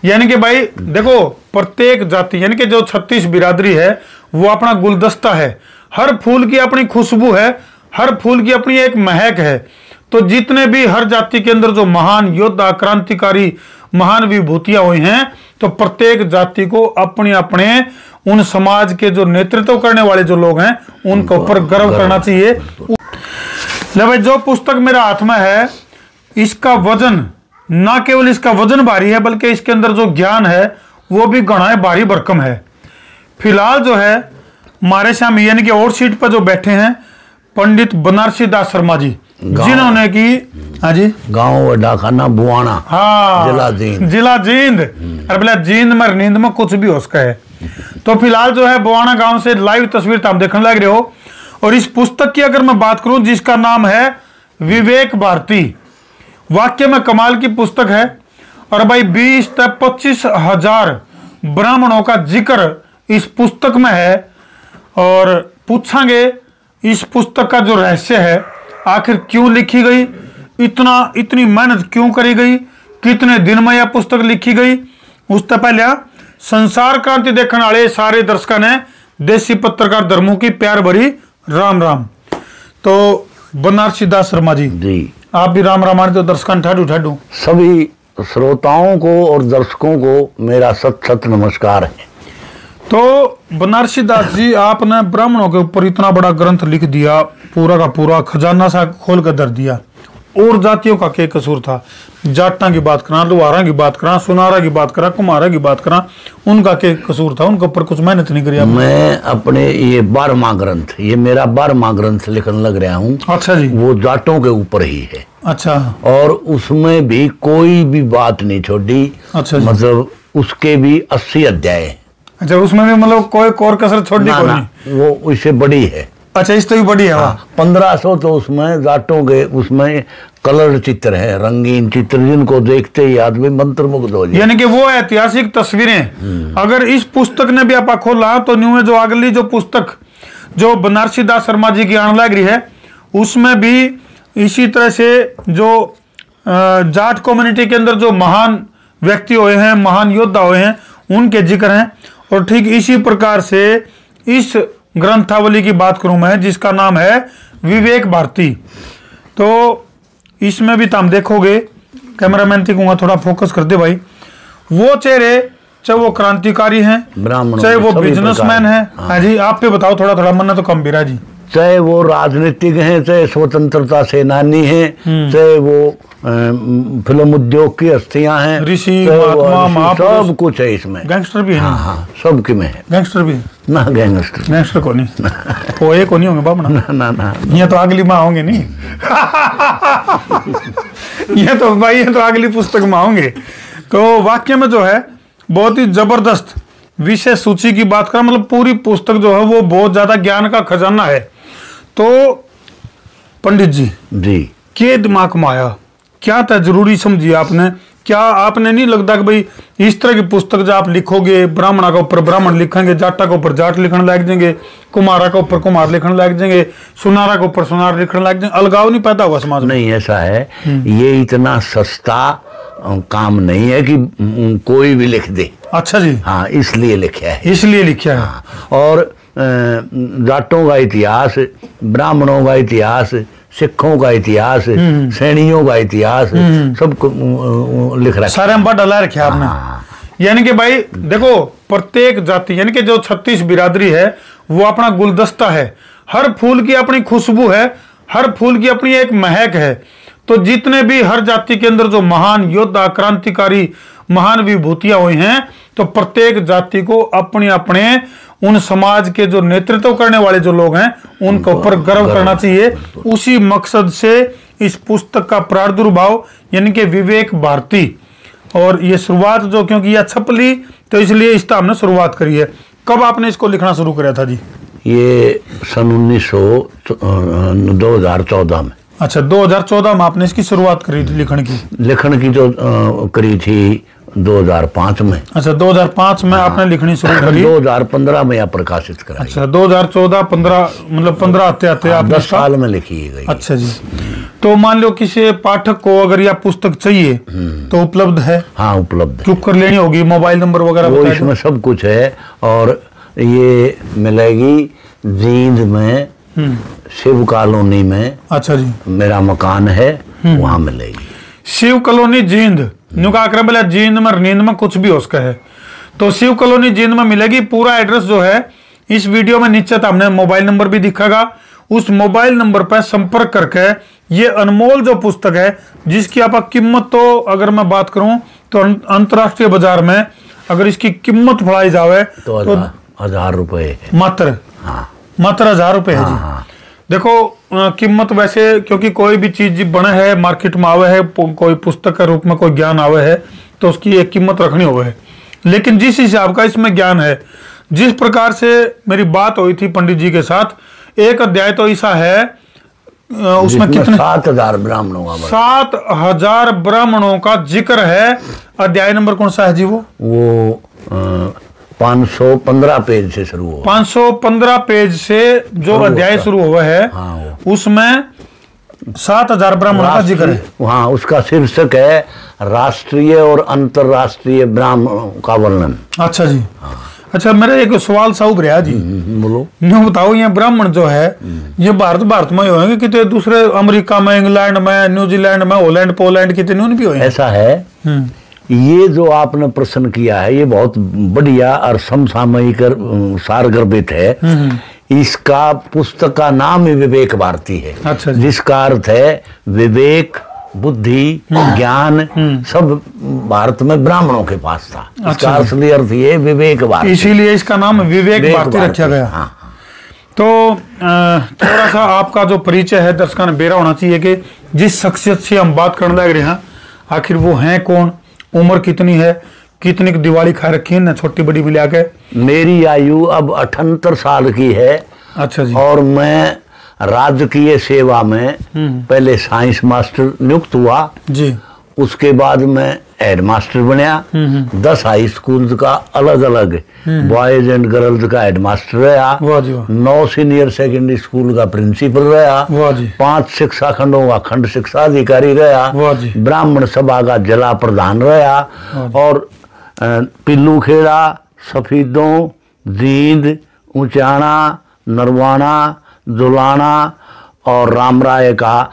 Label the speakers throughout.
Speaker 1: यानी कि भाई देखो, प्रत्येक जाति यानी कि जो 36 बिरादरी है वो अपना गुलदस्ता है, हर फूल की अपनी खुशबू है, हर फूल की अपनी एक महक है। तो जितने भी हर जाति के अंदर जो महान योद्धा, क्रांतिकारी, महान विभूतियां हुई हैं, तो प्रत्येक जाति को अपने अपने उन समाज के जो नेतृत्व करने वाले जो लोग हैं उनके ऊपर गर्व करना चाहिए। ले भाई, जो पुस्तक मेरा हाथ में है इसका वजन, ना केवल इसका वजन भारी है बल्कि इसके अंदर जो ज्ञान है वो भी घना भारी भरकम है। फिलहाल जो है हमारे सामने यानी कि और सीट पर जो बैठे हैं पंडित बनारसी दास शर्मा जी, जिन्होंने की, हाँ जी,
Speaker 2: गांव वड्डा खाना बुआना,
Speaker 1: हाँ, जिला जींद। अरे बोला जींद में नींद में कुछ भी हो सका है। तो फिलहाल जो है बुआना गांव से लाइव तस्वीर तो आप देखने लग रहे हो। और इस पुस्तक की अगर मैं बात करूं जिसका नाम है विवेक भारती, वाक्य में कमाल की पुस्तक है। और भाई 20 से 25 हजार ब्राह्मणों का जिक्र इस पुस्तक में है। और पूछांगे इस पुस्तक का जो रहस्य है, आखिर क्यों लिखी गई, इतनी मेहनत क्यों करी गई, कितने दिन में यह पुस्तक लिखी गई। उससे पहले संसार क्रांति देखने वाले सारे दर्शकों ने देसी पत्रकार धर्मों की प्यार भरी राम राम। तो बनारसी दास शर्मा जी, आप भी राम रामायण तो दर्शकों ठाडू ठाडू।
Speaker 2: सभी श्रोताओं को और दर्शकों को मेरा सत सत नमस्कार है।
Speaker 1: तो बनारसी दास जी, आपने ब्राह्मणों के ऊपर इतना बड़ा ग्रंथ लिख दिया, पूरा का पूरा खजाना सा खोल कर धर दिया। और जातियों का क्या कसूर था? जाटा की बात करा, लुहारा की बात करा, सुनारा की बात करा, कुम्हारा की बात करा, उनका क्या कसूर था? उनके ऊपर कुछ मेहनत नहीं करी?
Speaker 2: मैं अपने ये 12वां ग्रंथ, ये मेरा 12वां ग्रंथ लिखने लग रहा हूँ।
Speaker 1: अच्छा जी।
Speaker 2: वो जाटों के ऊपर ही है।
Speaker 1: अच्छा।
Speaker 2: और उसमें भी कोई भी बात नहीं छोड़ी। अच्छा। मतलब उसके भी 80 अध्याय।
Speaker 1: अच्छा, उसमें भी मतलब कोई और कसर छोड़ी नहीं?
Speaker 2: वो उससे बड़ी है।
Speaker 1: अच्छा, इस तो भी बड़ी है।
Speaker 2: हाँ, 1500 तो उसमें जाटों के उसमें कलर चित्र है, रंगीन चित्र, जिनको देखते ही आदमी मंत्रमुग्ध हो जाए।
Speaker 1: यानी कि वो ऐतिहासिक तस्वीरें अगर इस पुस्तक ने भी आप खोला तो न्यू में जो अगली जो पुस्तक जो बनारसी दास शर्मा जी की आने लग रही है उसमें भी इसी तरह से जो जाट कम्युनिटी के अंदर जो महान व्यक्ति हुए हैं, महान योद्धा हुए हैं, उनके जिक्र हैं। और ठीक इसी प्रकार से इस ग्रंथावली की बात करूं मैं जिसका नाम है विवेक भारती। तो इसमें भी तुम देखोगे, कैमरामैन थी कहूँगा थोड़ा फोकस कर दे भाई, वो चेहरे चाहे वो क्रांतिकारी हैं, चाहे वो बिजनेसमैन हैं। हाँ जी, आप पे बताओ थोड़ा थोड़ा, मन तो कम बिरा जी।
Speaker 2: चाहे वो राजनीतिक हैं, चाहे स्वतंत्रता सेनानी हैं, चाहे वो फिल्म उद्योग की हस्तियां हैं,
Speaker 1: ऋषि, महात्मा,
Speaker 2: सब कुछ है इसमें।
Speaker 1: गैंगस्टर भी है?
Speaker 2: हाँ हाँ, सबके में है।
Speaker 1: गैंगस्टर भी है
Speaker 2: ना? गैंगस्टर
Speaker 1: को नहीं, वो एक को नहीं होंगे बाबा ना।
Speaker 2: ना ना,
Speaker 1: ये तो अगली माँ होंगे नहीं। ये तो भाई, ये तो अगली पुस्तक में होंगे। तो वाक्य में जो है बहुत ही जबरदस्त विषय सूची की बात करें, मतलब पूरी पुस्तक जो है वो बहुत ज्यादा ज्ञान का खजाना है। तो पंडित जी क्या दिमाग में आया, क्या था जरूरी समझी आपने? क्या आपने नहीं लगता कि भाई इस तरह की पुस्तक जो आप लिखोगे, ब्राह्मणा के ऊपर ब्राह्मण लिखेंगे, जाटा के ऊपर जाट लिखने लग जाएंगे, कुम्हारा के ऊपर कुम्हार लिखने लग जाएंगे, सुनारा के ऊपर सुनार लिखने लग जाएंगे, अलगाव नहीं पैदा हुआ समाज में?
Speaker 2: नहीं, ऐसा है, ये इतना सस्ता काम नहीं है कि कोई भी लिख दे।
Speaker 1: अच्छा जी।
Speaker 2: हाँ, इसलिए लिखा है।
Speaker 1: इसलिए लिखा है।
Speaker 2: हाँ, और जाटों का इतिहास, ब्राह्मणों का इतिहास, सिखों का इतिहास, सैनियों का इतिहास, सब लिख रखा है।
Speaker 1: सारे अंबा डला रखे आपने। यानी कि भाई देखो, प्रत्येक जाति यानी कि जो 36 बिरादरी है वो अपना गुलदस्ता है, हर फूल की अपनी खुशबू है, हर फूल की अपनी एक महक है। तो जितने भी हर जाति के अंदर जो महान योद्धा, क्रांतिकारी, महान विभूतियां हुई हैं, तो प्रत्येक जाति को अपने अपने उन समाज के जो नेतृत्व करने वाले जो लोग हैं उनके ऊपर गर्व करना चाहिए। उसी मकसद से इस पुस्तक का प्रादुर्भाव यानी कि विवेक भारती, और ये शुरुआत जो क्योंकि यह छपली तो इसलिए इसका हमने शुरुआत करी है। कब आपने इसको लिखना शुरू करा था जी?
Speaker 2: ये सन 2014 में।
Speaker 1: अच्छा, 2014 में आपने इसकी शुरुआत करी थी लिखण की?
Speaker 2: लिखण की जो करी थी 2005 में।
Speaker 1: अच्छा, 2005 में आपने लिखनी शुरू करी।
Speaker 2: 2015 में यह प्रकाशित कराई।
Speaker 1: अच्छा, 2014-15 मतलब 15 आते आपने
Speaker 2: 10 साल में लिखी गई।
Speaker 1: अच्छा जी। तो मान लो किसी पाठक को अगर यह पुस्तक चाहिए तो उपलब्ध है?
Speaker 2: हाँ, उपलब्ध है।
Speaker 1: चुप कर लेनी होगी, मोबाइल नंबर वगैरह
Speaker 2: वो इसमें सब कुछ है। और ये मिलेगी जींद में, शिव कॉलोनी में।
Speaker 1: अच्छा जी,
Speaker 2: मेरा मकान है, वहाँ मिलेगी।
Speaker 1: शिव कॉलोनी जींद, बोला जींद में नींद में कुछ भी हो उसका है, तो शिव कॉलोनी जींद में मिलेगी। पूरा एड्रेस जो है इस वीडियो में नीचे हमने मोबाइल नंबर भी दिखागा। उस मोबाइल नंबर पर संपर्क करके ये अनमोल जो पुस्तक है, जिसकी आप कीमत तो अगर मैं बात करूं तो अंतरराष्ट्रीय बाजार में अगर इसकी कीमत बढ़ाई जाए तो
Speaker 2: 1000 रुपए
Speaker 1: मात्र। हाँ, मात्र 1000 रुपए है जी।
Speaker 2: हाँ।
Speaker 1: देखो कीमत वैसे, क्योंकि कोई भी चीज बने है मार्केट में आवे है, कोई पुस्तक के रूप में कोई ज्ञान आवे है तो उसकी एक कीमत रखनी हुई है। लेकिन जिस हिसाब का इसमें ज्ञान है, जिस प्रकार से मेरी बात हुई थी पंडित जी के साथ, एक अध्याय तो ऐसा है उसमें कितने
Speaker 2: 7000 ब्राह्मणों का
Speaker 1: 7000 ब्राह्मणों का जिक्र है। अध्याय नंबर कौन सा है जी? वो
Speaker 2: 515 पेज से शुरू हुआ।
Speaker 1: 515 पेज से जो अध्याय शुरू हुआ है, हाँ, उसमें 7000 ब्राह्मणों का जिक्र है।
Speaker 2: हाँ, उसका शीर्षक है राष्ट्रीय और अंतरराष्ट्रीय ब्राह्मणों का वर्णन।
Speaker 1: अच्छा जी। हाँ। अच्छा, मेरा एक सवाल सा उभरा जी।
Speaker 2: बोलो।
Speaker 1: यूँ बताओ, ये ब्राह्मण जो है ये भारत में ही होंगे कितने दूसरे, अमेरिका में, इंग्लैंड में, न्यूजीलैंड में, हॉलैंड, पोलैंड कितने भी हो? ऐसा
Speaker 2: है। ये जो आपने प्रश्न किया है ये बहुत बढ़िया और समसामयिक सारगर्भित है। इसका पुस्तक का नाम ही विवेक भारती है। अच्छा, जिसका अर्थ है विवेक, बुद्धि, ज्ञान सब भारत में ब्राह्मणों के पास था। इसका असली अर्थ ये विवेक भारती, इसीलिए इसका नाम विवेक भारती रखा गया। हाँ।
Speaker 1: तो थोड़ा सा आपका जो परिचय है दर्शकों ने बेरा होना चाहिए कि जिस शख्सियत से हम बात करने लग रहे हैं आखिर वो हैं कौन, उम्र कितनी है, कितनी दिवाली खा रखी है ना छोटी बड़ी मिला के?
Speaker 2: मेरी आयु अब 78 साल की है।
Speaker 1: अच्छा जी।
Speaker 2: और मैं राजकीय सेवा में पहले साइंस मास्टर नियुक्त हुआ
Speaker 1: जी।
Speaker 2: उसके बाद मैं हेड मास्टर बनया। 10 हाई स्कूल का अलग अलग बॉयज एंड गर्ल्स का हेड मास्टर रहा। 9 सीनियर सेकेंडरी स्कूल का प्रिंसिपल रहा। 5 शिक्षा खंडों का खंड शिक्षा अधिकारी रहा। ब्राह्मण सभा का जिला प्रधान रहा। और पिल्लू खेड़ा, सफीदों, जींद, ऊंचाना, नरवाना, दुलाना और रामराय का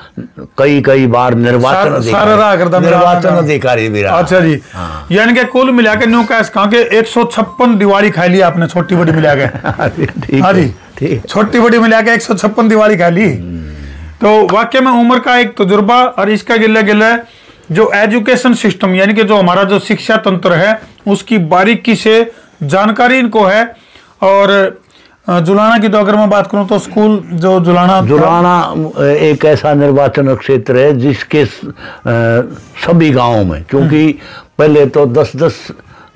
Speaker 2: कई बार निर्वाचन अधिकारी भी रहा।
Speaker 1: अच्छा जी। हाँ। यानी कि कुल मिला के न्यू कैश कहा के 156 दिवाली खाई ली आपने, छोटी बड़ी मिला के? हाँ जी, ठीक। छोटी बड़ी मिला के 156 दिवाली खा ली। तो वाकई में उम्र का एक तजुर्बा और इसका गिले गिले जो एजुकेशन सिस्टम यानी कि जो हमारा जो शिक्षा तंत्र है उसकी बारीकी से जानकारी इनको है। और जुलाना की तो अगर मैं बात करूं तो स्कूल जो जुलाना
Speaker 2: एक ऐसा निर्वाचन क्षेत्र है जिसके सभी गांवों में, क्योंकि पहले तो 10-10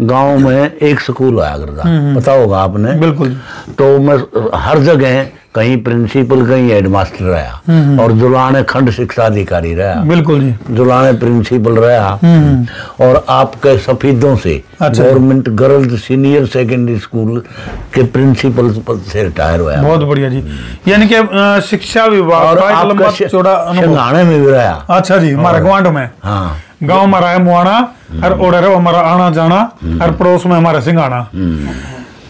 Speaker 2: गांव में एक स्कूल आया करता, पता होगा आपने।
Speaker 1: बिल्कुल।
Speaker 2: तो मैं हर जगह कहीं प्रिंसिपल कहीं हेडमास्टर रहा और जुलाने खंड शिक्षा अधिकारी रहा।
Speaker 1: बिल्कुल जी।
Speaker 2: जुलाने प्रिंसिपल रहा। और आपके सफीदों से government girls senior secondary school के प्रिंसिपल पद से रिटायर हुआ।
Speaker 1: बहुत बढ़िया जी। यानी कि शिक्षा विभाग का लंबा चौड़ा
Speaker 2: सिंघाणे में भी रहा।
Speaker 1: अच्छा जी। हमारे ग्वांड में, हाँ, गाँव हमारा है मुआना और ऑर्डर हमारा आना जाना और पड़ोस में हमारा सिंघाना।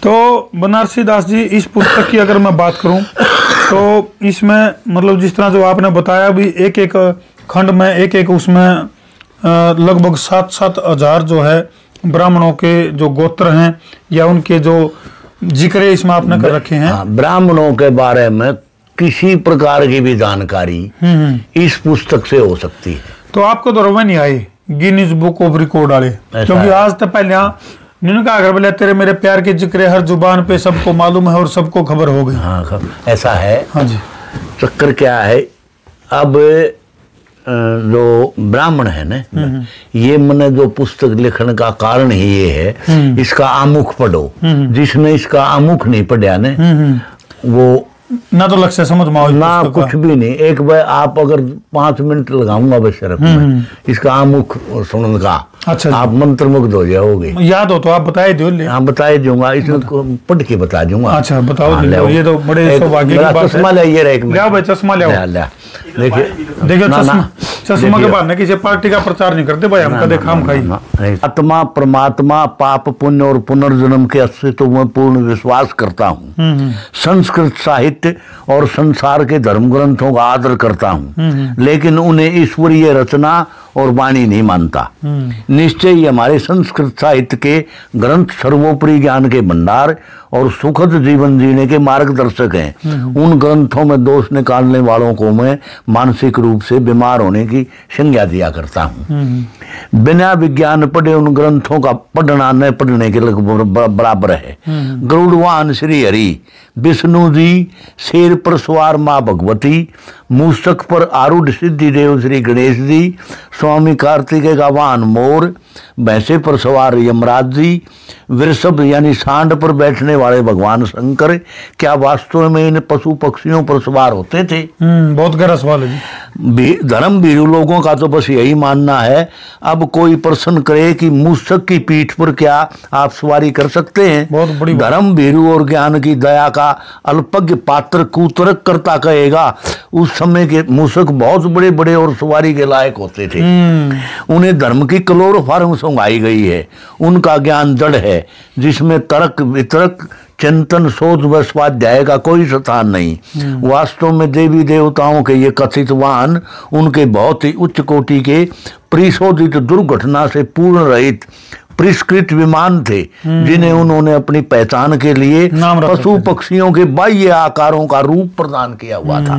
Speaker 1: तो बनारसी दास जी, इस पुस्तक की अगर मैं बात करूं तो इसमें मतलब जिस तरह जो आपने बताया भी एक एक खंड में एक उसमें लगभग 7-7 हजार जो है ब्राह्मणों के जो गोत्र हैं या उनके जो जिक्र इसमें आपने कर रखे हैं।
Speaker 2: हाँ, ब्राह्मणों के बारे में किसी प्रकार की भी जानकारी इस पुस्तक से हो सकती है।
Speaker 1: तो आपको तो रोवे नहीं आई गिनीज बुक ऑफ रिकॉर्ड वाले? क्योंकि आज तो पहले इन्होंने कहा अगर बोले तेरे मेरे प्यार के जिक्र हर जुबान पे सबको मालूम है और सबको खबर हो गई।
Speaker 2: हाँ, ऐसा है।
Speaker 1: हाँ जी।
Speaker 2: चक्कर क्या है, अब जो ब्राह्मण है ना, ये मैंने जो पुस्तक लिखने का कारण ही ये है, इसका आमुख पढ़ो। जिसने इसका आमुख नहीं पढ़ा ना वो
Speaker 1: ना तो लक्ष्य समझ में
Speaker 2: ना कुछ भी नहीं। एक बार आप अगर 5 मिनट लगाऊंगा बेशरफ में इसका आमुख सुनने का,
Speaker 1: अच्छा,
Speaker 2: आप मंत्रमुग्ध हो जाओगे।
Speaker 1: याद हो तो आप बताए दो।
Speaker 2: हाँ बताए दूंगा, इसमें पढ़ के बता दूंगा।
Speaker 1: अच्छा बताओ। ये तो बड़े सौभाग्य की बात है।
Speaker 2: चश्मा लाइए,
Speaker 1: लाओ भाई चश्मा लाओ। देखिए चश्मा के बाद किसी पार्टी का प्रचार नहीं करते भाई, हम कदे खाम खाई।
Speaker 2: आत्मा परमात्मा पाप पुण्य और पुनर्जन्म के अस्तित्व में पूर्ण विश्वास करता हूँ। संस्कृत साहित्य और संसार के धर्म ग्रंथों का आदर करता हूँ, लेकिन उन्हें ईश्वरीय रचना और वाणी नहीं मानता। निश्चय ही हमारे संस्कृत साहित्य के ग्रंथ सर्वोपरि ज्ञान के भंडार और सुखद जीवन जीने के मार्गदर्शक हैं। उन ग्रंथों में दोष निकालने वालों को मैं मानसिक रूप से बीमार होने की संज्ञा दिया करता हूँ। बिना विज्ञान पढ़े उन ग्रंथों का पढ़ना न पढ़ने के बराबर है। गरुड़वाहन श्री हरि, विष्णु जी शेर पर सवार माँ भगवती, मूषक पर आरूढ़ सिद्धि देव श्री गणेश जी, स्वामी कार्तिकेय का वाहन मोर, भैंसे पर सवार यमराज जी, वृषभ यानी सांड पर बैठने वाले भगवान शंकर क्या वास्तव में इन पशु पक्षियों पर सवार होते थे?
Speaker 1: बहुत गहरा सवाल है जी।
Speaker 2: धर्म भीरू लोगों का तो बस यही मानना है। अब कोई प्रश्न करे कि मूषक की पीठ पर क्या आप सवारी कर सकते हैं? बहुत बड़ी धर्म भीरू और ज्ञान की दया का अल्पज्ञ पात्र कुतर्क करता कहेगा उस समय के मूषक बहुत बड़े बड़े और सवारी के लायक होते थे। उन्हें धर्म की क्लोरोफार्म सुंघाई गई है। उनका ज्ञान जड़ है जिसमें तर्क वितर्क चिंतन शोध व स्वाध्याय का कोई स्थान नहीं। वास्तव में देवी देवताओं के ये कथित वाहन उनके बहुत ही उच्च कोटि के परिशोधित दुर्घटना से पूर्ण रहित परिष्कृत विमान थे, जिन्हें उन्होंने अपनी पहचान के लिए पशु पक्षियों के बाह्य आकारों का रूप प्रदान किया हुआ था।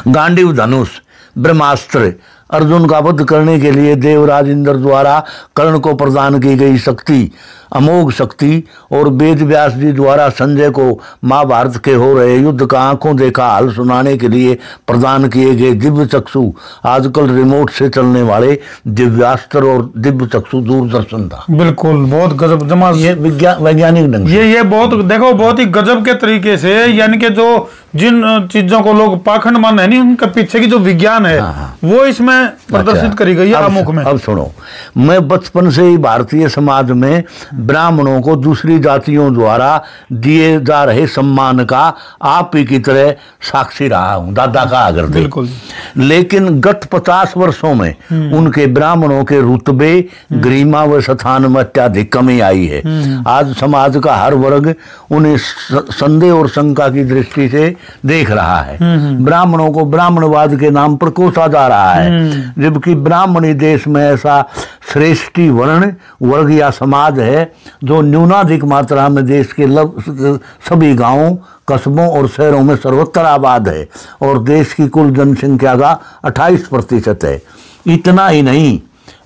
Speaker 2: गांडीव धनुष, ब्रह्मास्त्र, अर्जुन का वध करने के लिए देवराज इंद्र द्वारा कर्ण को प्रदान की गई शक्ति, अमोघ शक्ति, और वेद व्यास जी द्वारा संजय को महाभारत के हो रहे युद्ध का आंखों देखा हाल सुनाने के लिए प्रदान किए गए दिव्य चक्षु, आजकल रिमोट से चलने वाले दिव्यास्त्र और दिव्य चक्षु दूरदर्शन था।
Speaker 1: बिल्कुल बहुत गजब जमा
Speaker 2: ये वैज्ञानिक ढंग से
Speaker 1: ये बहुत देखो बहुत ही गजब के तरीके से, यानी कि जो जिन चीजों को लोग पाखंड मान है नहीं, उनके पीछे की जो विज्ञान है वो इसमें प्रदर्शित करी गई है आमुख में।
Speaker 2: अब सुनो, मैं बचपन से ही भारतीय समाज में ब्राह्मणों को दूसरी जातियों द्वारा दिए जा रहे सम्मान का आप ही की तरह साक्षी रहा हूं, दादा का अगर
Speaker 1: बिल्कुल।
Speaker 2: लेकिन गत 50 वर्षों में उनके ब्राह्मणों के रुतबे गरिमा व स्थान में अत्याधिक कमी आई है। आज समाज का हर वर्ग उन्हें संदेह और शंका की दृष्टि से देख रहा है। ब्राह्मणों को ब्राह्मणवाद के नाम पर कोसा जा रहा है, जबकि ब्राह्मणी देश में ऐसा श्रेष्ठी वर्ण वर्ग या समाज है जो न्यूनाधिक मात्रा में देश के सभी गांवों कस्बों और शहरों में सर्वत्र आबाद है और देश की कुल जनसंख्या का 28% है। इतना ही नहीं,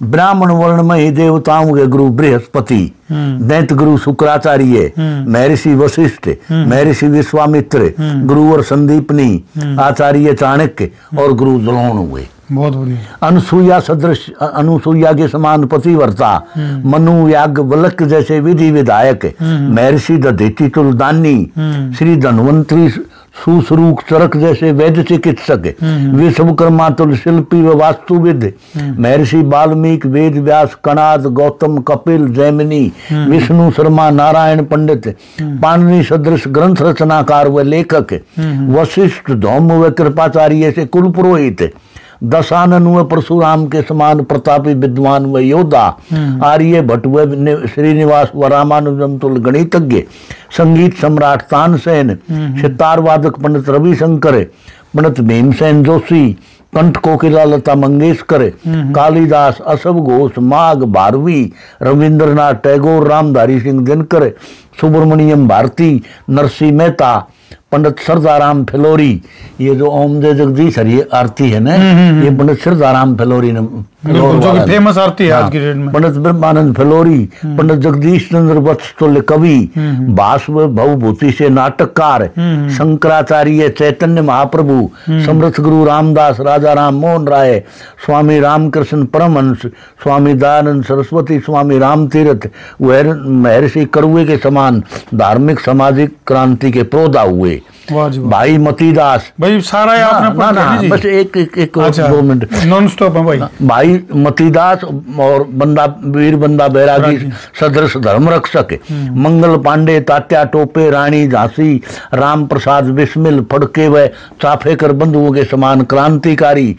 Speaker 2: ब्राह्मण वर्ण में ही देवताओं के गुरु बृहस्पति, दैत्य गुरु शुक्राचार्य, महर्षि वशिष्ठ, महर्षि विश्वामित्र, गुरुवर संदीपनी, आचार्य चाणक्य और गुरु द्रोण हुए।
Speaker 1: बहुत बढ़िया।
Speaker 2: अनुसुईया सदृश, अनुसुईया के समान पतिव्रता, मनु याज्ञवल्क्य जैसे विधि विधायक, महर्षि दधीचि तुलदानी, श्री धन्वंतरी सुश्रूक चरक जैसे वैद्य चिकित्सक, विश्वकर्मा तुल शिल्पी व वास्तुविद, महर्षि वाल्मीकि, वेद व्यास, कणाद, गौतम, कपिल, जैमिनी, विष्णु शर्मा, नारायण पंडित, पाणिनि सदृश ग्रंथ रचनाकार व लेखक, वशिष्ठ, धौम व कृपाचार्य से कुल पुरोहित, दशानन व परशुराम के समान प्रतापी विद्वान व योद्धा, आर्य भट्ट व श्रीनिवास व रामानुजम तुल गणितज्ञ, संगीत सम्राट तानसेन, सितार वादक पंडित रविशंकर, पंडित भीमसेन जोशी, कंठ कोकिला लता मंगेशकर, कालिदास, असफ घोष, माघ भारवी, रविंद्रनाथ टैगोर, रामधारी सिंह दिनकर, सुब्रमण्यम भारती, नरसिंह मेहता, पंडित सरदाराम फिलोरी, ये जो ओम जय जगदीश हरि आरती है ना, ये पंडित सरदाराम फिलोरी ने
Speaker 1: जो कि फेमस आरती है आज की डेट में।
Speaker 2: पंडित ब्रह्मानंद फिलोरी, पंडित जगदीश चंद्र वत्स तुल्य कवि, भास्व भवभूति से नाटककार, शंकराचार्य, चैतन्य महाप्रभु, समर्थ गुरु रामदास, राजा राम मोहन राय, स्वामी रामकृष्ण परमहंस, स्वामी दयानंद सरस्वती, स्वामी राम तीर्थ, महर्षि करुए के समान धार्मिक सामाजिक क्रांति के प्रोधा हुए। भाई मतीदास,
Speaker 1: भाई सारा आपने
Speaker 2: ना बस एक 2 मिनट
Speaker 1: नॉन स्टॉप है भाई।
Speaker 2: भाई मतीदास और बंदा वीर बंदा बैरागी सदृश धर्म रक्षक, मंगल पांडे, तात्या टोपे, रानी झांसी, राम प्रसाद बिस्मिल, फड़के व चाफेकर बंधुओं के समान क्रांतिकारी,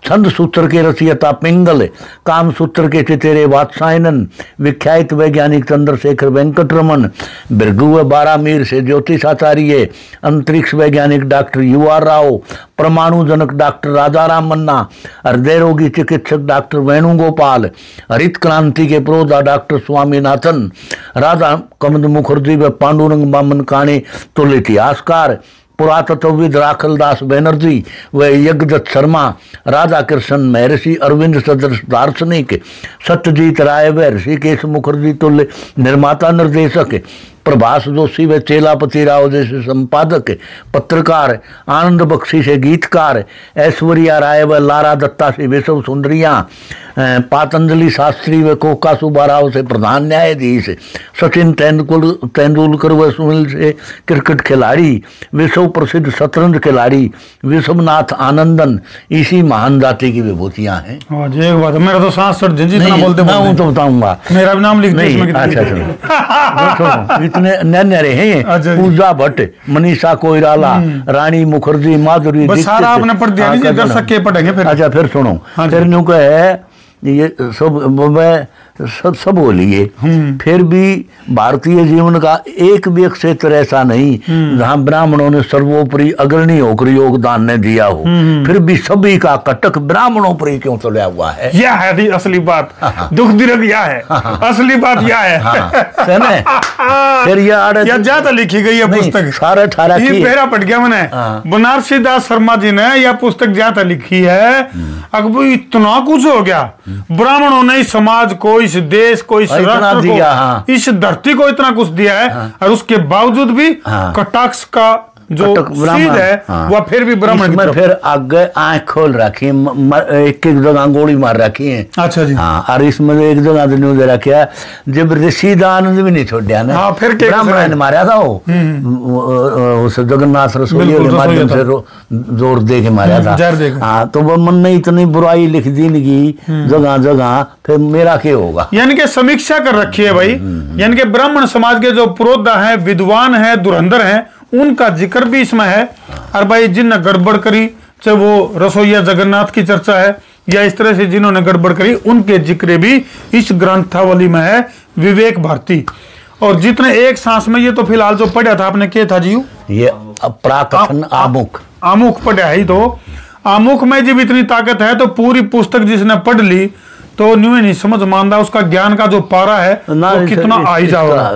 Speaker 2: छंद सूत्र के रचयिता पिंगल, काम सूत्र के चितेरे वात्सायनन, विख्यात वैज्ञानिक चंद्रशेखर वेंकटरमन, भृगु व बारामीर से ज्योतिषाचार्य, अंतरिक्ष वैज्ञानिक डॉक्टर युआर राव, परमाणु जनक डॉक्टर राजाराम मन्ना, हृदय रोगी चिकित्सक डॉक्टर वेणुगोपाल, हरित क्रांति के प्रोधा डॉक्टर स्वामीनाथन, राजा कमद मुखर्जी व पांडुरंग बामन काणे तुल्य इतिहासकार, पुरातत्वविद राखलदास बनर्जी व यज्ञदत्त शर्मा, राधा कृष्ण महर्षि, अरविंद सदृश दार्शनिक, सत्यजीत राय व ऋषिकेश मुखर्जी तुल्य निर्माता निर्देशक, प्रभास जोशी व चेलापति राव जैसे संपादक, पत्रकार, आनंद बख्शी से गीतकार, ऐश्वर्या राय व लारा दत्ता से विश्व सुंदरियां, पातंजलि शास्त्री व कोका सुब्बाराव से प्रधान न्यायाधीश, सचिन तेंदुलकर व सुनील से क्रिकेट खिलाड़ी, विश्व प्रसिद्ध शतरंज खिलाड़ी विश्वनाथ आनंदन, इसी महान जाति की विभूतियां हैं।
Speaker 1: एक बात, मेरा तो सांस चढ़ जितना बोलते
Speaker 2: मैं तो बताऊंगा,
Speaker 1: मेरा भी नाम लिख दो।
Speaker 2: अच्छा चलो, इतने नन्हे हैं, पूजा भट्ट, मनीषा कोइराला, रानी मुखर्जी, माधुरी दीक्षित,
Speaker 1: सारा आपने पढ़ दिया, दर्शक के पढ़ेंगे फिर।
Speaker 2: अच्छा फिर सुनो, फिर न्यू है ये सब बोलिए, फिर भी भारतीय जीवन का एक भी क्षेत्र ऐसा नहीं जहां ब्राह्मणों ने सर्वोपरि अग्रणी होकर योगदान ने दिया हो, फिर भी सभी का कटक ब्राह्मणों पर ही क्यों चला हुआ है?
Speaker 1: यह है असली बात, दुख दिरक यह है, असली बात यह है।
Speaker 2: फिर यह
Speaker 1: ज्यादा लिखी गई है पुस्तक,
Speaker 2: सारे 18 की
Speaker 1: पहरा पट गया मैंने। बनारसी दास शर्मा जी ने यह पुस्तक ज्यादा लिखी है, अकबर इतना कुछ हो गया, ब्राह्मणों ने इस समाज को, इस देश को, इस राष्ट्र को, इस धरती को इतना कुछ दिया है, और उसके बावजूद भी कटाक्ष का जो सीध है वह फिर भी ब्राह्मण
Speaker 2: में फिर आगे आंख खोल रखी, एक एक जगह गोली मार रखी है।
Speaker 1: अच्छा जी।
Speaker 2: हाँ, और इसमें एक जगह तो न्यूज रखा है, जब ऋषि दानंद भी नहीं छोड़ा ना,
Speaker 1: हाँ, फिर
Speaker 2: ब्राह्मण ने मारा था वो, उस जगन्नाथ रसोई के माध्यम से जोर दे के मारा था। हाँ, तो वो मन ने इतनी बुराई लिख दी जगह जगह, फिर मेरा क्या होगा?
Speaker 1: यानी कि समीक्षा कर रखी है भाई, यानी कि ब्राह्मण समाज के जो पुरोधा है, विद्वान है, धुरंधर है, उनका जिक्र भी इसमें है। और भाई जिनने गड़बड़ करी, चाहे वो रसोईया जगन्नाथ की चर्चा है या इस तरह से जिन्होंने गड़बड़ करी, उनके जिक्र भी इस ग्रंथावली में है। विवेक भारती, और जितने एक सांस में, ये तो फिलहाल जो पढ़ा था आपने, क्या था जी
Speaker 2: ये प्राकथन
Speaker 1: आमुख पढ़ा है, तो आमुख में जब इतनी ताकत है तो पूरी पुस्तक जिसने पढ़ ली तो न्यू नहीं समझ मानता उसका ज्ञान का जो पारा है वो कितना आई जाएगा।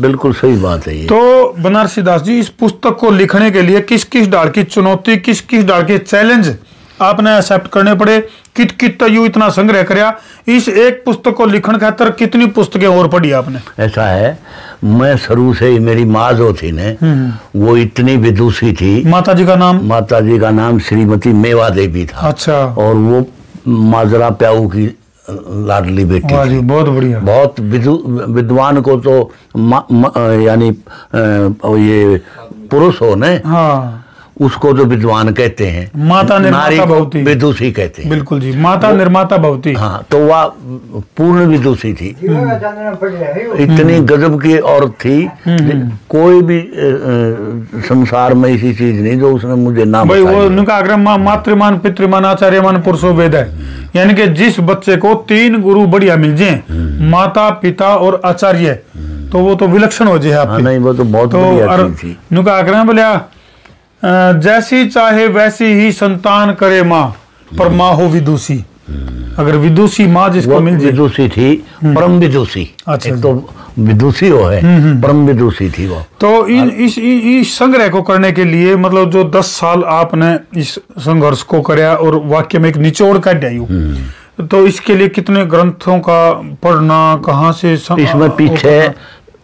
Speaker 2: बिल्कुल सही बात है ये।
Speaker 1: तो बनारसी दास जी, इस पुस्तक को लिखने के लिए किस किस डाल की चुनौती, किस किस डाल के चैलेंज आपने एक्सेप्ट करने पड़े, कित यू इतना संग्रह कराया, इस एक पुस्तक को लिखने खातर कितनी पुस्तकें और पढ़ी आपने?
Speaker 2: ऐसा है, मैं शुरू से ही, मेरी माँ जो थी ने वो इतनी विदुषी थी।
Speaker 1: माता जी का नाम
Speaker 2: श्रीमती मेवा देवी था।
Speaker 1: अच्छा।
Speaker 2: और वो माजरा प्याऊ की लाडली बेटी थी।
Speaker 1: बहुत बढ़िया।
Speaker 2: बहुत विद्वान को तो यानी ये पुरुष हो ने, हाँ, उसको जो विद्वान कहते हैं,
Speaker 1: माता निर्माता भवती,
Speaker 2: विदुषी कहते हैं।
Speaker 1: बिल्कुल जी, माता निर्माता भवती।
Speaker 2: हाँ, तो वह पूर्ण विदुषी थी, इतनी गजब की औरत थी, कोई भी संसार में ऐसी चीज नहीं जो उसने मुझे नाम
Speaker 1: भाई। वो उनका आग्रह मातृमान पितृमान आचार्यमान पुरुषो वेद है, यानी कि जिस बच्चे को 3 गुरु बढ़िया मिल जाए, माता पिता और आचार्य, तो वो तो विलक्षण हो जाए आपकी।
Speaker 2: नहीं, वो तो बहुत बढ़िया चीज थी।
Speaker 1: उनका आग्रह बोलिया, जैसी चाहे वैसी ही संतान करे माँ, पर माँ हो विदुषी। अगर विदुषी माँ जिसको मिल जाए,
Speaker 2: विदुषी थी, परम विदुषी। अच्छा। एक तो विदुषी हो है, परम विदुषी थी वो।
Speaker 1: तो इस संग्रह को करने के लिए, मतलब जो 10 साल आपने इस संघर्ष को कराया और वाक्य में एक निचोड़ काट आई, तो इसके लिए कितने ग्रंथों का पढ़ना, कहाँ से?
Speaker 2: इसमें पीछे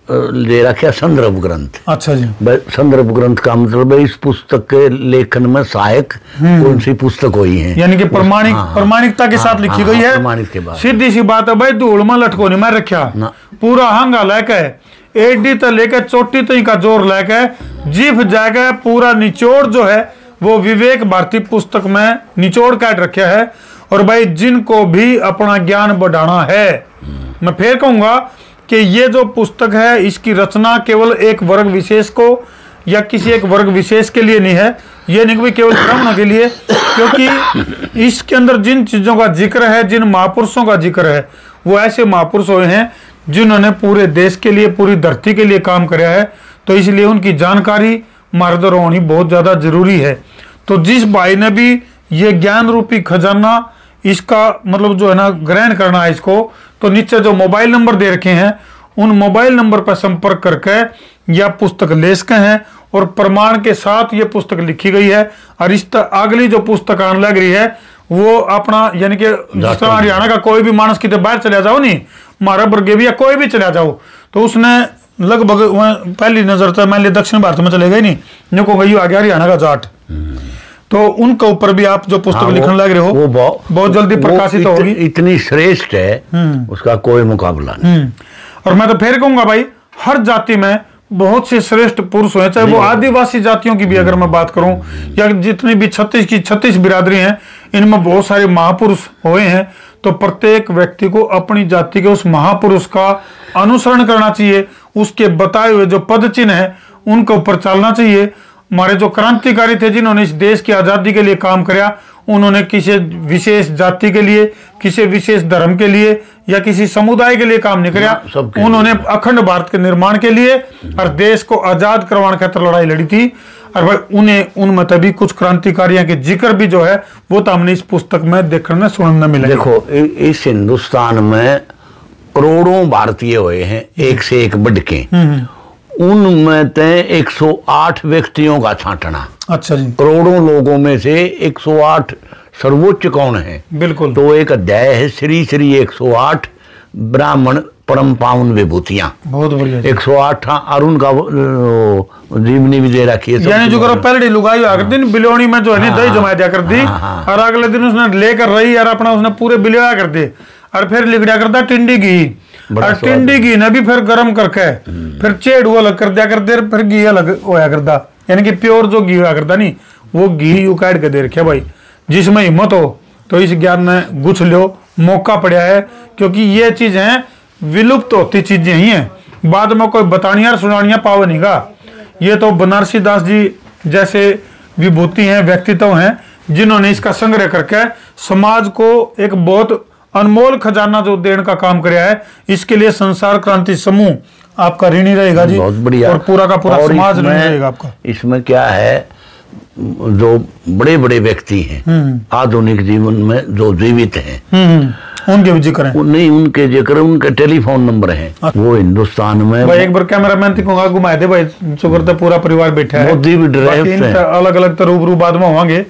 Speaker 2: ले रखा संदर्भ ग्रंथ।
Speaker 1: अच्छा जी।
Speaker 2: संदर्भ ग्रंथ का मतलब है इस पुस्तक के लेखन में सहायक कौन सी पुस्तक हुई है,
Speaker 1: यानी कि प्रमाणिकता के साथ लिखी गई है। सीधी सी बात है भाई, धूल में लटको नहीं मैं रखा, पूरा हंगा लेके एडी तक लेके चोटी तक का जोर लेके जीभ जाएगा, पूरा निचोड़ जो है वो विवेक भारती पुस्तक में निचोड़ काट रखा है। और भाई जिनको भी अपना ज्ञान बढ़ाना है, मैं फिर कहूंगा कि ये जो पुस्तक है इसकी रचना केवल एक वर्ग विशेष को या किसी एक वर्ग विशेष के लिए नहीं है, ये नहीं कि केवल ब्राह्मणों के लिए, क्योंकि इसके अंदर जिन चीजों का जिक्र है, जिन महापुरुषों का जिक्र है, वो ऐसे महापुरुष हुए हैं जिन्होंने पूरे देश के लिए, पूरी धरती के लिए काम कराया है। तो इसलिए उनकी जानकारी मार्गदर्शन होनी बहुत ज्यादा जरूरी है। तो जिस भाई ने भी ये ज्ञान रूपी खजाना इसका मतलब जो है ना ग्रहण करना है इसको, तो नीचे जो मोबाइल नंबर दे रखे हैं उन मोबाइल नंबर पर संपर्क करके यह पुस्तक ले सके हैं और प्रमाण के साथ ये पुस्तक लिखी गई है। और इस अगली जो पुस्तक आने लग रही है वो अपना यानी कि जिस तरह हरियाणा का कोई भी मानस कितने बाहर चला जाओ नहीं, मारा बरगेविया कोई भी चला जाओ, तो उसने लगभग पहली नजर तो मान लिया दक्षिण भारत में चले गए नहीं, जो को गई आ गया हरियाणा का जाट। तो उनके ऊपर भी आप जो पुस्तक लिखने लग रहे हो वो बहुत जल्दी प्रकाशित होगी।
Speaker 2: इतनी श्रेष्ठ है उसका कोई मुकाबला नहीं।
Speaker 1: और मैं तो फिर कहूंगा भाई हर जाति में बहुत से श्रेष्ठ पुरुष हैं, चाहे वो आदिवासी जातियों की भी अगर मैं बात करूं या जितनी भी 36 बिरादरी हैं, इनमें बहुत सारे महापुरुष हुए हैं। तो प्रत्येक व्यक्ति को अपनी जाति के उस महापुरुष का अनुसरण करना चाहिए, उसके बताए हुए जो पद चिन्ह है उनके ऊपर चलना चाहिए। हमारे जो क्रांतिकारी थे जिन्होंने इस देश की आजादी के लिए काम किया, उन्होंने किसी विशेष जाति के लिए, किसी विशेष धर्म के लिए या किसी समुदाय के लिए काम नहीं किया, उन्होंने अखंड भारत के निर्माण के लिए और देश को आजाद करवाने खातिर लड़ाई लड़ी थी। और भाई उन्हें उनमें तभी कुछ क्रांतिकारियों के जिक्र भी जो है वो तो हमने इस पुस्तक में देखने सुनने मिले।
Speaker 2: देखो इस हिंदुस्तान में करोड़ों भारतीय हुए हैं, एक से एक बढ़ के, उनमें तय 108 व्यक्तियों का छांटना।
Speaker 1: अच्छा जी।
Speaker 2: करोड़ों लोगों में से 108 सर्वोच्च कौन है? बिल्कुल। तो एक अध्याय है श्री श्री 108 ब्राह्मण परम पावन विभूतियां। बहुत बढ़िया। 108 अरुण का जीवनी भी दे रखी है।
Speaker 1: यानी जो करो पहले लुगाई आकर दिन बिलोनी में जो है ना दही जमा दिया कर दी और अगले दिन उसने लेकर रही और अपना उसने पूरे बिलोया कर दे और फिर लिखड़ा करता टिंडी घी, और टिंडी घी ने भी फिर गर्म करके फिर चेड़ अलग कर दिया कर दे, फिर घी अलग होया करता, यानी कि प्योर जो घी होया करता नहीं वो घी यू काट के दे रखे भाई। जिसमें हिम्मत हो तो इस ज्ञान में गुछ लो, मौका पड़ा है, क्योंकि ये चीजें विलुप्त होती चीजें ही हैं, बाद में कोई बतानिया सुनानिया पावे नहीं का। ये तो बनारसी दास जी जैसे विभूति हैं, व्यक्तित्व हैं, जिन्होंने इसका संग्रह करके समाज को एक बहुत अनमोल खजाना जो देने का काम किया है। इसके लिए संसार क्रांति समूह आपका ऋणी रहेगा जी,
Speaker 2: बहुत बढ़िया।
Speaker 1: और पूरा का पूरा समाज ऋणी रहेगा आपका।
Speaker 2: इसमें क्या है, जो बड़े बड़े व्यक्ति हैं आधुनिक जीवन में जो जीवित हैं
Speaker 1: उनके भी जिक्र हैं।
Speaker 2: नहीं, उनके जिक्र, उनके टेलीफोन नंबर हैं। वो हिंदुस्तान में
Speaker 1: भाई एक बार कैमरामैन को घुमा दे भाई, शुक्र तो पूरा परिवार बैठा है, अलग अलग तो रूबरू बाद में होंगे।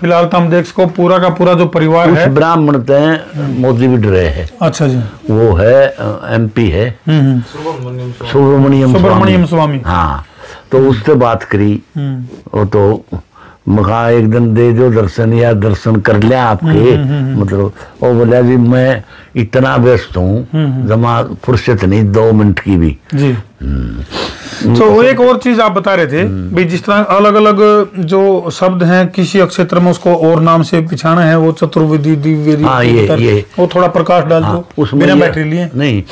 Speaker 1: फिलहाल तो हम देख सको पूरा का पूरा जो परिवार है
Speaker 2: ब्राह्मण तय मोदी भी डरे है।
Speaker 1: अच्छा जी।
Speaker 2: वो है MP है सुब्रमण्यम स्वामी। हाँ, तो उससे बात करी, वो तो मखा एक दिन दे दो दर्शन या दर्शन कर लिया आपके, मतलब वो बोला जी मैं इतना व्यस्त हूँ जमा फुर्सत नहीं 2 मिनट की भी
Speaker 1: जी। तो एक और चीज आप बता रहे थे भाई, जिस तरह अलग अलग जो शब्द हैं किसी क्षेत्र में उसको और नाम से पिछाना है, वो चतुर्वेदी दिव्यवेदी।
Speaker 2: हाँ, ये
Speaker 1: वो थोड़ा प्रकाश डाल दो
Speaker 2: उसमें बैटरी लिए नहीं।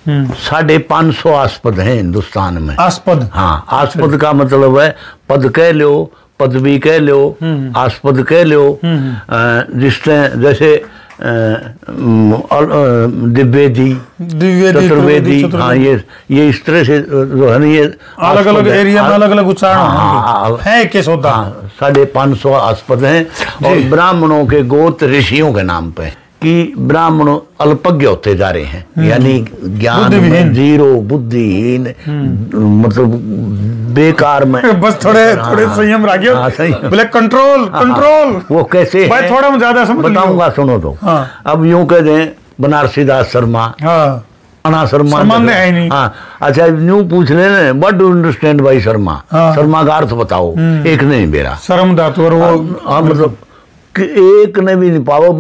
Speaker 2: 550 आस्पद हैं हिंदुस्तान में।
Speaker 1: आस्पद?
Speaker 2: हाँ, आस्पद का मतलब है पद कह लो, पदवी कह लो, आस्पद कह लो, जैसे दिव्यवेदी, चतुर्वेदी। हाँ, ये इस तरह से जो है ना, ये
Speaker 1: अलग अलग एरिया में अलग अलग उच्चारण है।
Speaker 2: 550 आस्पद हैं। और ब्राह्मणों के गोत्र ऋषियों के नाम पे कि ब्राह्मण अल्पज्ञ होते जा रहे हैं, यानी ज्ञान में जीरो, बुद्धिहीन, मतलब बेकार में।
Speaker 1: बस थोड़े संयम रखियो, बोले कंट्रोल कंट्रोल।
Speaker 2: वो कैसे
Speaker 1: भाई
Speaker 2: है?
Speaker 1: थोड़ा ज्यादा समझ
Speaker 2: बताऊंगा, सुनो तो। अब यूं कह दें बनारसी दास शर्मा, शर्मा
Speaker 1: है नहीं।
Speaker 2: हाँ, अच्छा यूं पूछ लेना what do understand by Sharma, Sharma का अर्थ बताओ, एक नहीं मेरा
Speaker 1: शर्म धातु, और वो
Speaker 2: मतलब एक ने भी नहीं पाओ,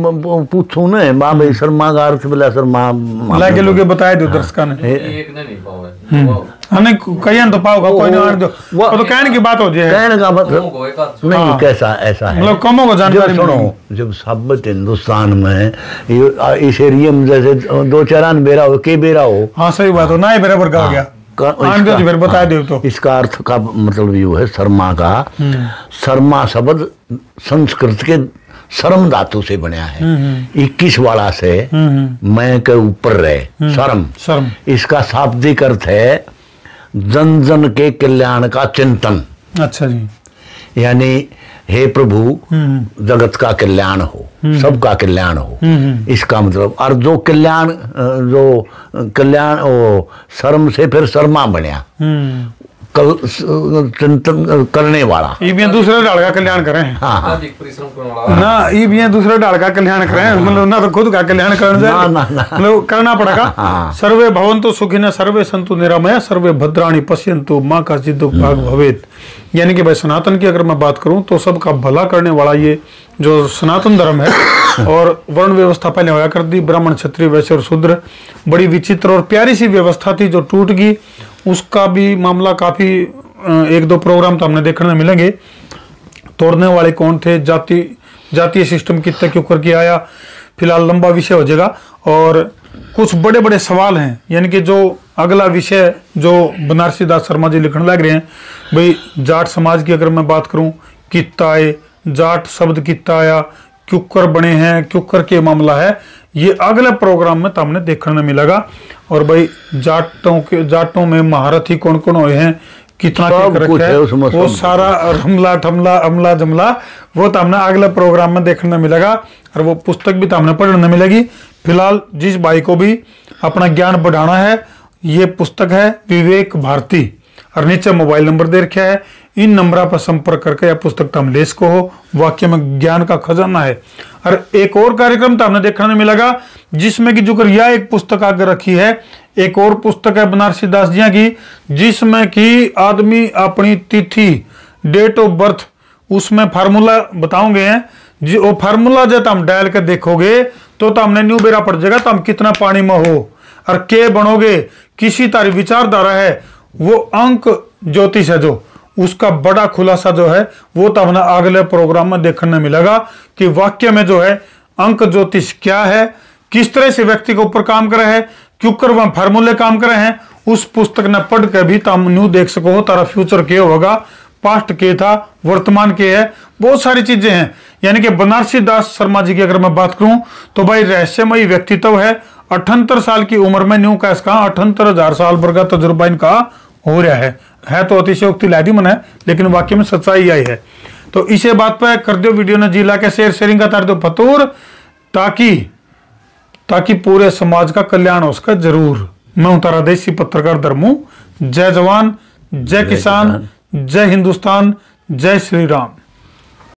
Speaker 2: पूछू ना माँ भाई शर्मा का अर्थ बोला शर्मा
Speaker 1: लाके लोग बताए दो दर्शकों ने,
Speaker 3: एक ने नहीं पाओ।
Speaker 1: हमें कहीं तो पाओगा कोई ना दो वो तो कहने की बात हो जाए,
Speaker 2: कहने का मतलब नहीं कैसा ऐसा है,
Speaker 1: मतलब कमों को जानकारी।
Speaker 2: सुनो, जब साबित हिंदुस्तान में इस एरिया में जैसे 2-4 बेरा हो के बेरा हो,
Speaker 1: हाँ सही बात हो ना, ही बराबर का हो गया। बता दे तो
Speaker 2: इसका अर्थ का मतलब ये है शर्मा का, शर्मा शब्द संस्कृत के शर्म धातु से बना है, 21 वाला से मैं के ऊपर रहे शर्म, इसका शाब्दिक अर्थ है जन जन के कल्याण का चिंतन।
Speaker 1: अच्छा जी,
Speaker 2: यानी हे प्रभु जगत का कल्याण हो, सबका कल्याण हो, इसका मतलब। और जो कल्याण वो शर्म से फिर शर्मा बनया, चिंतन करने वाला,
Speaker 1: ये भी दूसरे डाल का कल्याण करें।
Speaker 2: हाँ
Speaker 1: ना, ये भी दूसरे डाल का कल्याण करें, मतलब ना तो खुद का कल्याण करना, मतलब करना पड़ेगा। सर्वे भवन्तु सुखिनः सर्वे सन्तु निरामया सर्वे भद्राणि पश्यन्तु माँ का चिदुख भाग भवेत्। यानी कि भाई सनातन की अगर मैं बात करूं तो सबका भला करने वाला ये जो सनातन धर्म है, और वर्ण व्यवस्था पहले होया कर दी, ब्राह्मण क्षत्रिय वैश्य और शूद्र, बड़ी विचित्र और प्यारी सी व्यवस्था थी जो टूट गई। उसका भी मामला काफी 1-2 प्रोग्राम तो हमने देखने मिलेंगे। तोड़ने वाले कौन थे, जातीय सिस्टम कितने क्यों करके आया, फिलहाल लंबा विषय हो जाएगा। और कुछ बड़े बड़े सवाल हैं, यानी कि जो अगला विषय जो बनारसी दास शर्मा जी लिखने लग रहे हैं, भाई जाट समाज की अगर मैं बात करूं, कितना आए, जाट शब्द कितना आया, क्यूकर बने हैं, क्यूकर के मामला है, ये अगले प्रोग्राम में तो हमने देखने मिलेगा। और भाई जाटों में महारथी कौन कौन हुए हैं, कितना कुछ है, वो सारा हमला ठमला अमला जमला वो तो हमने अगले प्रोग्राम में देखने मिलेगा। और वो पुस्तक भी तो हमने पढ़ने मिलेगी। फिलहाल जिस भाई को भी अपना ज्ञान बढ़ाना है, ये पुस्तक है विवेक भारती, और नीचे मोबाइल नंबर दे रखा है, इन नंबर पर संपर्क करके यह पुस्तक तो हम ले सको हो। वाक्य में ज्ञान का खजाना है। और एक और कार्यक्रम तो हमने देखने मिलेगा जिसमें कि जो यह एक पुस्तक आगे रखी है, एक और पुस्तक है बनारसी दास जी की, जिसमें कि आदमी अपनी तिथि, डेट ऑफ बर्थ, उसमें फार्मूला बताओगे हैं जी, वो फार्मूला जब हम डायल कर देखोगे तो हमने न्यू बेरा पड़ जाएगा, तो हम कितना पानी में हो और के बनोगे, किसी तारी विचारधारा है, वो अंक ज्योतिष है जो उसका बड़ा खुलासा जो है वो तो हमने अगले प्रोग्राम में देखने मिलेगा कि वाक्य में जो है अंक ज्योतिष क्या है, किस तरह से व्यक्ति के ऊपर काम करे है, क्यों कर वह फार्मूले काम करे हैं। उस पुस्तक ने पढ़ कर भी तुम न्यू देख सको हो, तारा फ्यूचर के होगा, पास्ट के था, वर्तमान के है, बहुत सारी चीजें हैं। यानी कि बनारसी दास शर्मा जी की अगर मैं बात करूं तो भाई रहस्यमयी व्यक्तित्व है। 78 साल की उम्र में न्यू कैस का 78,000 साल भर का तजुर्बा इनका हो रहा है तो अतिशयोक्ति लादी मन है, लेकिन वाक्य में सच्चाई आई है। तो इसे बात पे कर दो वीडियो ने जिला के शेयरिंग का तार दो फतूर, ताकि पूरे समाज का कल्याण हो सके जरूर। मैं हूं तारा देसी पत्रकार धर्मू। जय जवान, जय किसान, जय हिंदुस्तान, जय श्री राम।